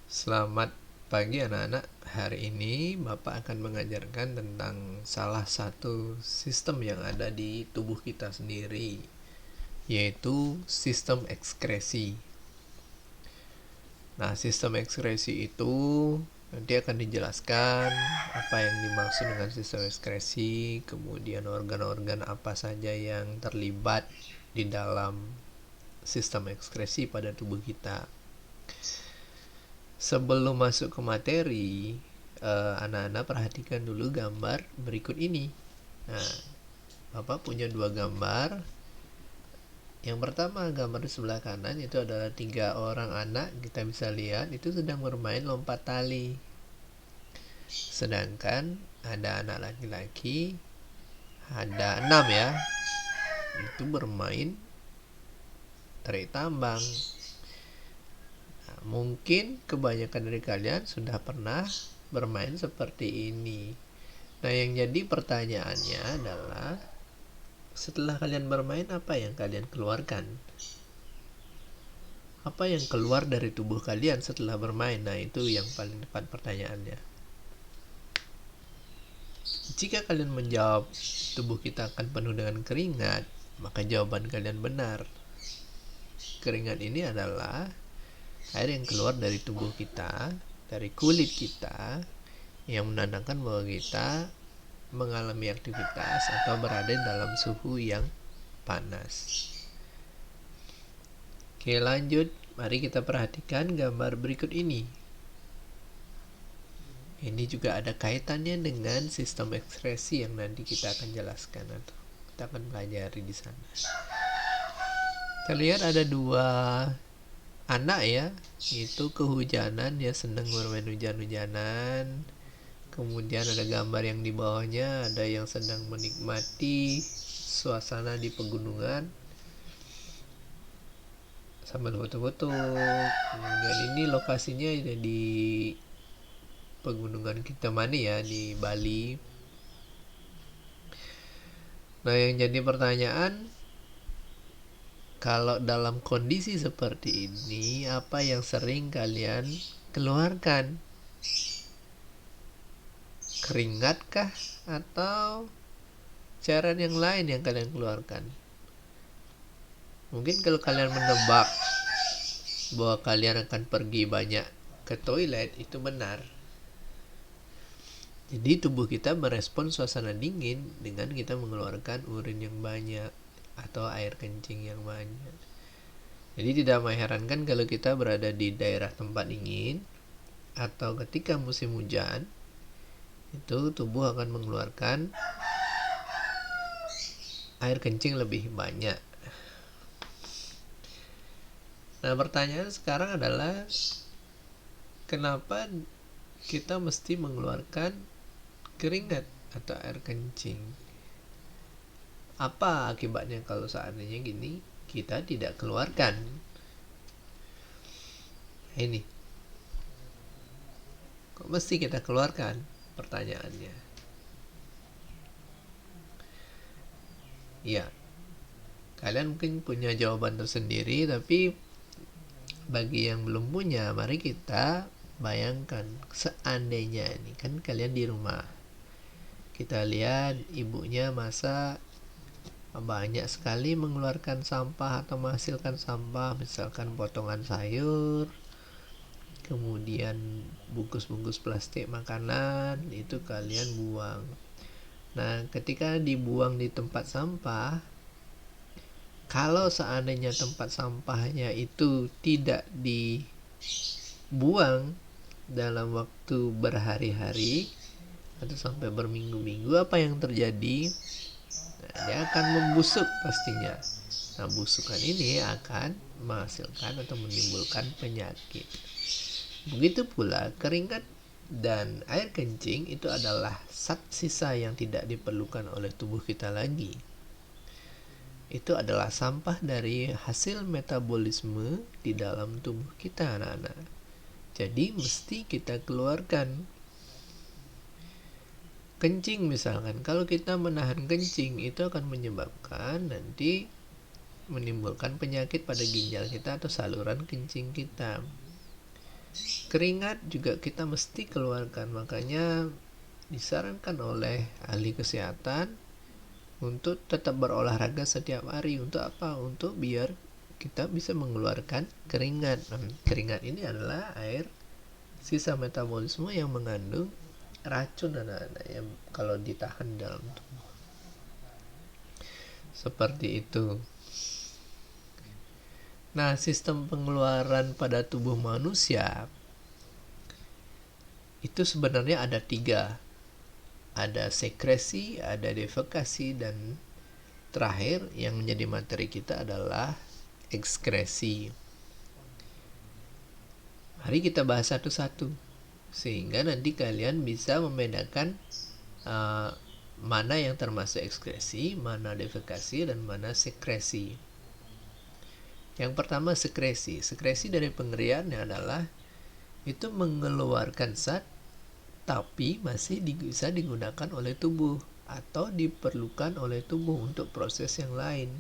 Selamat pagi anak-anak. Hari ini Bapak akan mengajarkan tentang salah satu sistem yang ada di tubuh kita sendiri, yaitu sistem ekskresi. Nah, sistem ekskresi itu nanti akan dijelaskan apa yang dimaksud dengan sistem ekskresi, kemudian organ-organ apa saja yang terlibat di dalam sistem ekskresi pada tubuh kita. Sebelum masuk ke materi, anak-anak perhatikan dulu gambar berikut ini. Nah, Bapak punya dua gambar. Yang pertama, gambar di sebelah kanan itu adalah 3 orang anak. Kita bisa lihat itu sedang bermain lompat tali. Sedangkan ada anak laki-laki, ada 6 ya, itu bermain tarik tambang. Mungkin kebanyakan dari kalian sudah pernah bermain seperti ini. Nah, yang jadi pertanyaannya adalah setelah kalian bermain, apa yang kalian keluarkan? Apa yang keluar dari tubuh kalian setelah bermain? Nah, itu yang paling tepat pertanyaannya. Jika kalian menjawab tubuh kita akan penuh dengan keringat, maka jawaban kalian benar. Keringat ini adalah air yang keluar dari tubuh kita, dari kulit kita, yang menandakan bahwa kita mengalami aktivitas atau berada dalam suhu yang panas. Oke, lanjut. Mari kita perhatikan gambar berikut ini. Ini juga ada kaitannya dengan sistem ekskresi yang nanti kita akan jelaskan atau kita akan pelajari di sana. Kita lihat ada 2 anak ya, itu kehujanan, dia senang bermain hujan-hujanan. Kemudian ada gambar yang di bawahnya, ada yang sedang menikmati suasana di pegunungan sambil foto-foto. Kemudian ini lokasinya di pegunungan Kintamani ya, di Bali. Nah, yang jadi pertanyaan, kalau dalam kondisi seperti ini, apa yang sering kalian keluarkan? Keringatkah atau cairan yang lain yang kalian keluarkan? Mungkin kalau kalian menebak bahwa kalian akan pergi banyak ke toilet, itu benar. Jadi tubuh kita merespon suasana dingin dengan kita mengeluarkan urin yang banyak atau air kencing yang banyak. Jadi tidak mengherankan kalau kita berada di daerah tempat dingin atau ketika musim hujan, itu tubuh akan mengeluarkan air kencing lebih banyak. Nah, pertanyaan sekarang adalah kenapa kita mesti mengeluarkan keringat atau air kencing? Apa akibatnya kalau seandainya gini kita tidak keluarkan? Ini kok mesti kita keluarkan? Pertanyaannya. Ya, kalian mungkin punya jawaban tersendiri, tapi bagi yang belum punya, mari kita bayangkan seandainya ini kan kalian di rumah, kita lihat ibunya masak banyak sekali mengeluarkan sampah atau menghasilkan sampah, misalkan potongan sayur, kemudian bungkus-bungkus plastik makanan, itu kalian buang. Nah, ketika dibuang di tempat sampah, kalau seandainya tempat sampahnya itu tidak dibuang dalam waktu berhari-hari atau sampai berminggu-minggu, apa yang terjadi? Nah, dia akan membusuk pastinya. Nah, busukan ini akan menghasilkan atau menimbulkan penyakit. Begitu pula keringat dan air kencing itu adalah zat sisa yang tidak diperlukan oleh tubuh kita lagi. Itu adalah sampah dari hasil metabolisme di dalam tubuh kita, anak-anak. Jadi mesti kita keluarkan. Kencing misalkan, kalau kita menahan kencing itu akan menyebabkan nanti menimbulkan penyakit pada ginjal kita atau saluran kencing kita. Keringat juga kita mesti keluarkan, makanya disarankan oleh ahli kesehatan untuk tetap berolahraga setiap hari. Untuk apa? Untuk biar kita bisa mengeluarkan keringat. Keringat ini adalah air sisa metabolisme yang mengandung racun anak-anak yang kalau ditahan dalam tubuh. Seperti itu. Nah, sistem pengeluaran pada tubuh manusia itu sebenarnya ada 3. Ada sekresi, ada defekasi, dan terakhir yang menjadi materi kita adalah ekskresi. Mari kita bahas satu-satu sehingga nanti kalian bisa membedakan mana yang termasuk ekskresi, mana defekasi, dan mana sekresi. Yang pertama sekresi. Sekresi dari pengertiannya adalah itu mengeluarkan zat tapi masih bisa digunakan oleh tubuh atau diperlukan oleh tubuh untuk proses yang lain.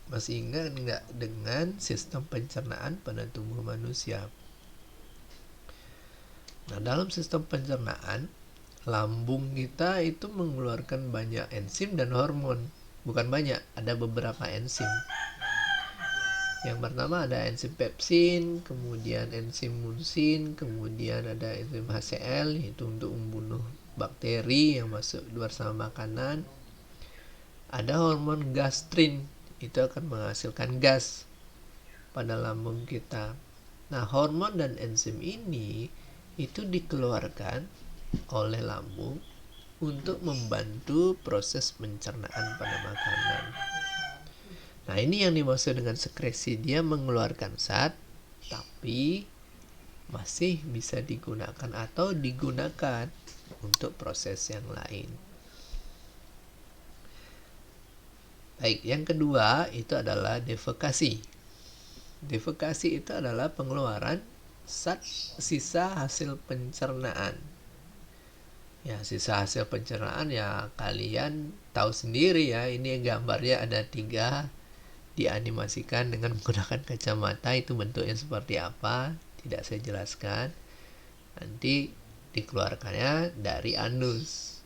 Masih ingat nggak dengan sistem pencernaan pada tubuh manusia? Nah, dalam sistem pencernaan, lambung kita itu mengeluarkan banyak enzim dan hormon. Bukan banyak, ada beberapa enzim. Yang pertama ada enzim pepsin, kemudian enzim munsin, kemudian ada enzim HCl, yaitu untuk membunuh bakteri yang masuk bersama makanan. Ada hormon gastrin, itu akan menghasilkan gas pada lambung kita. Nah, hormon dan enzim ini itu dikeluarkan oleh lambung untuk membantu proses pencernaan pada makanan. Nah, ini yang dimaksud dengan sekresi. Dia mengeluarkan zat tapi masih bisa digunakan atau digunakan untuk proses yang lain. Baik, yang kedua itu adalah defekasi. Defekasi itu adalah pengeluaran zat sisa hasil pencernaan. Ya, sisa hasil pencernaan ya kalian tahu sendiri ya. Ini gambarnya ada 3, dianimasikan dengan menggunakan kacamata. Itu bentuknya seperti apa tidak saya jelaskan. Nanti dikeluarkannya dari anus.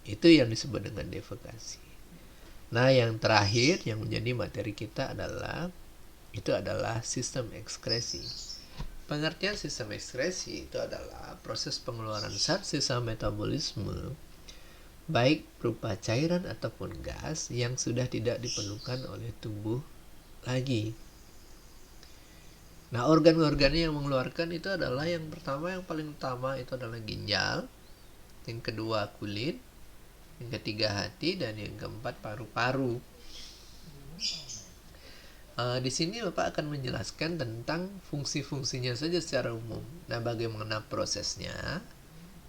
Itu yang disebut dengan defekasi. Nah, yang terakhir yang menjadi materi kita adalah sistem ekskresi. Pengertian sistem ekskresi itu adalah proses pengeluaran zat sisa metabolisme baik berupa cairan ataupun gas yang sudah tidak diperlukan oleh tubuh lagi. Nah, organ-organnya yang mengeluarkan itu adalah yang pertama, yang paling utama itu adalah ginjal, yang kedua kulit, yang ketiga hati, dan yang keempat paru-paru. Di sini Bapak akan menjelaskan tentang fungsi-fungsinya saja secara umum. Nah, bagaimana prosesnya?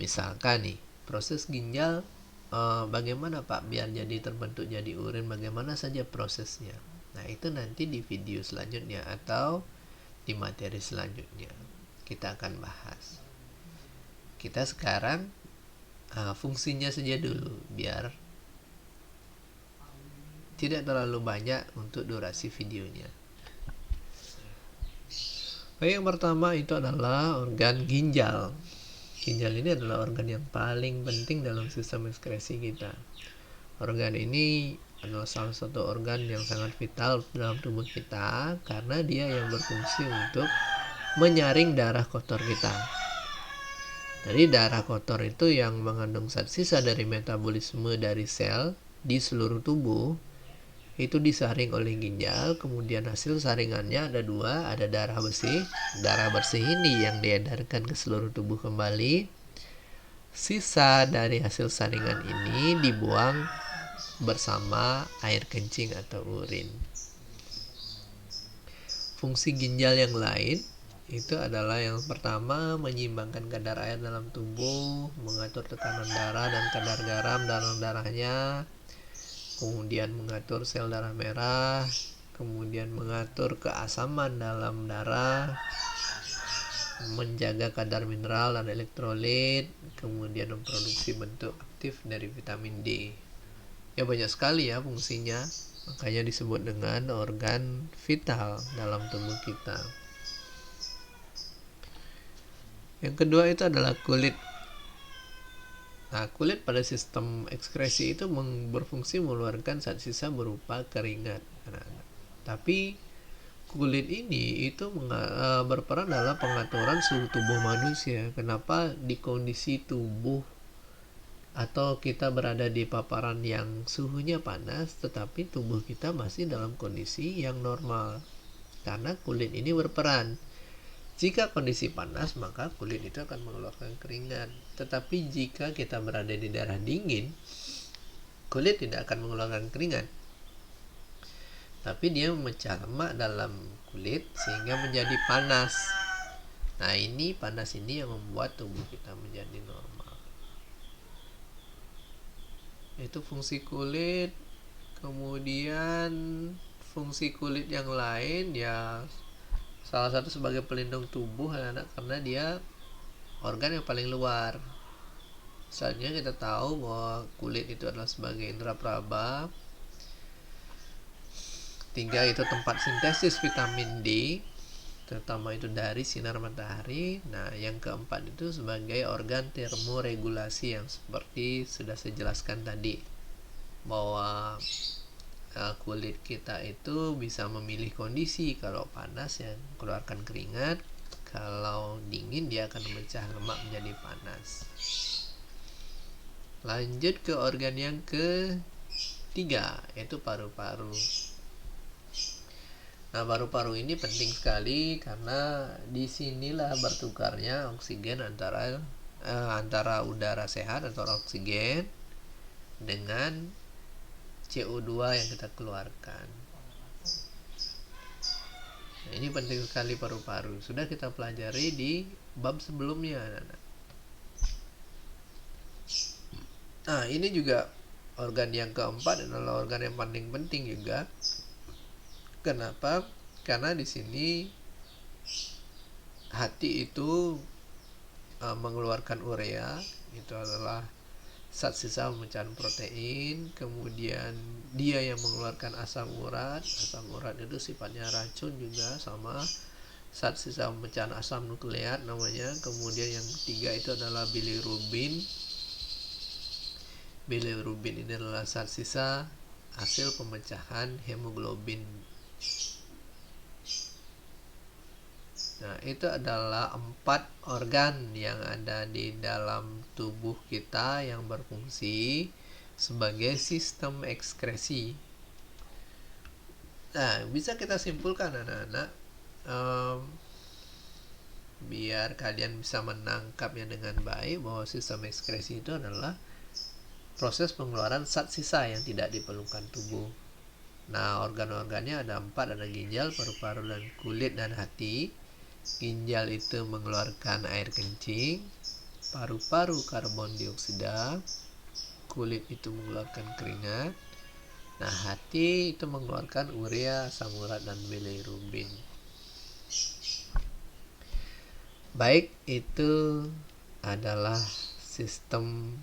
Misalkan nih, proses ginjal bagaimana Pak biar jadi terbentuk jadi urin, bagaimana saja prosesnya. Nah, itu nanti di video selanjutnya atau di materi selanjutnya kita akan bahas. Kita sekarang fungsinya saja dulu biar tidak terlalu banyak untuk durasi videonya. Baik, yang pertama itu adalah organ ginjal. Ginjal ini adalah organ yang paling penting dalam sistem ekskresi kita. Organ ini adalah salah satu organ yang sangat vital dalam tubuh kita karena dia yang berfungsi untuk menyaring darah kotor kita. Jadi darah kotor itu yang mengandung zat sisa dari metabolisme dari sel di seluruh tubuh itu disaring oleh ginjal. Kemudian hasil saringannya ada 2, ada darah bersih. Darah bersih ini yang diedarkan ke seluruh tubuh kembali. Sisa dari hasil saringan ini dibuang bersama air kencing atau urin. Fungsi ginjal yang lain itu adalah yang pertama menyeimbangkan kadar air dalam tubuh, mengatur tekanan darah dan kadar garam dalam darahnya, kemudian mengatur sel darah merah, kemudian mengatur keasaman dalam darah, menjaga kadar mineral dan elektrolit, kemudian memproduksi bentuk aktif dari vitamin D. Ya, banyak sekali ya fungsinya, makanya disebut dengan organ vital dalam tubuh kita. Yang kedua itu adalah kulit. Nah, kulit pada sistem ekskresi itu berfungsi mengeluarkan zat sisa berupa keringat. Tapi kulit ini itu berperan dalam pengaturan suhu tubuh manusia. Kenapa di kondisi tubuh atau kita berada di paparan yang suhunya panas, tetapi tubuh kita masih dalam kondisi yang normal? Karena kulit ini berperan. Jika kondisi panas, maka kulit itu akan mengeluarkan keringat. Tetapi jika kita berada di daerah dingin, kulit tidak akan mengeluarkan keringat, tapi dia memecah lemak dalam kulit sehingga menjadi panas. Nah, ini panas ini yang membuat tubuh kita menjadi normal. Itu fungsi kulit. Kemudian fungsi kulit yang lain ya salah satu sebagai pelindung tubuh anak-anak, karena dia organ yang paling luar. Misalnya kita tahu bahwa kulit itu adalah sebagai indera praba. 3 itu tempat sintesis vitamin D, terutama itu dari sinar matahari. Nah, yang keempat itu sebagai organ termoregulasi yang seperti sudah saya jelaskan tadi, bahwa kulit kita itu bisa memilih kondisi. Kalau panas ya keluarkan keringat, kalau dingin dia akan memecah lemak menjadi panas. Lanjut ke organ yang ketiga, yaitu paru-paru. Nah, paru-paru ini penting sekali karena disinilah bertukarnya oksigen antara udara sehat atau oksigen dengan CO2 yang kita keluarkan. Nah, ini penting sekali paru-paru. Sudah kita pelajari di bab sebelumnya, anak-anak. Nah, ini juga organ yang keempat adalah organ yang paling penting juga. Kenapa? Karena di sini hati itu mengeluarkan urea, itu adalah zat sisa pemecahan protein. Kemudian dia yang mengeluarkan asam urat. Asam urat itu sifatnya racun juga, sama zat sisa pemecahan asam nukleat namanya. Kemudian yang ketiga itu adalah bilirubin. Bilirubin ini adalah zat sisa hasil pemecahan hemoglobin. Nah, itu adalah 4 organ yang ada di dalam tubuh kita yang berfungsi sebagai sistem ekskresi. Nah, bisa kita simpulkan anak-anak, biar kalian bisa menangkapnya dengan baik, bahwa sistem ekskresi itu adalah proses pengeluaran zat sisa yang tidak diperlukan tubuh. Nah, organ-organnya ada 4, ada ginjal, paru-paru, dan kulit dan hati. Ginjal itu mengeluarkan air kencing, paru-paru karbon dioksida, kulit itu mengeluarkan keringat. Nah, hati itu mengeluarkan urea, asam urat, dan bilirubin. Baik, itu adalah sistem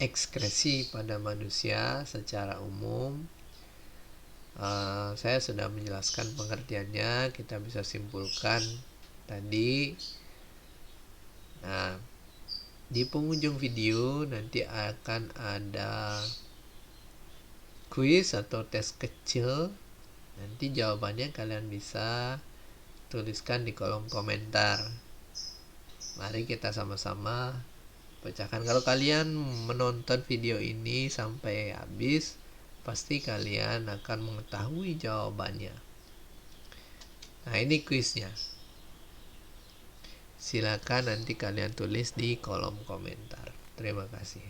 ekskresi pada manusia secara umum. Saya sudah menjelaskan pengertiannya, kita bisa simpulkan tadi. Nah, di penghujung video nanti akan ada kuis atau tes kecil. Nanti jawabannya kalian bisa tuliskan di kolom komentar. Mari kita sama-sama pecahkan. Kalau kalian menonton video ini sampai habis, pasti kalian akan mengetahui jawabannya. Nah, ini kuisnya. Silakan nanti kalian tulis di kolom komentar. Terima kasih.